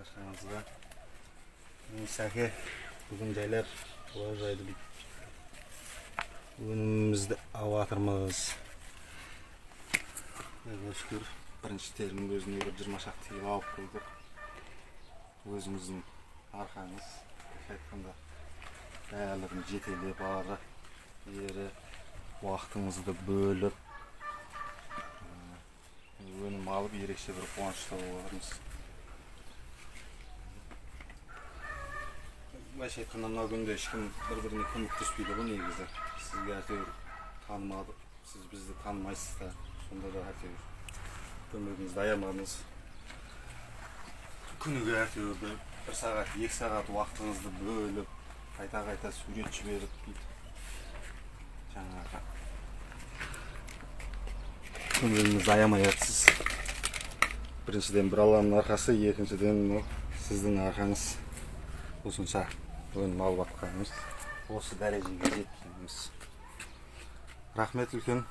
Barşаңызға. Сәке, бүгін жайлар олар жайды өнімімізді алатырмыз. Шүкір, бірінші терінің өзіне бір 20 шақты ел алып қойдық. Өзіміздің арқаңыз, айтқанда бәрілігін жетелеп ары, ері уақытыңызды бөліп, өнім алып ерекше бір қуанышта болармыз. Былайша айтқанда мына күнде ешкім бір-біріне көмектеспейді ғой негізі. Сізге әйтеуір танымадық, сіз бізді танымайсыз да, сонда да әйтеуір көмегіңізді аямадыңыз. Күніге әйтеуір бір сағат, 2 сағат уақытыңызды бөліп, қайта-қайта сурет жіберіп жаңағы көмегіңізді аямай жатсыз. Біріншіден бір Алланың арқасы, екіншіден сіздің арқаңыз. Осынша өнім алып жатқанымыз, осы дәрежеге жеткеніміз. Рахмет үлкен.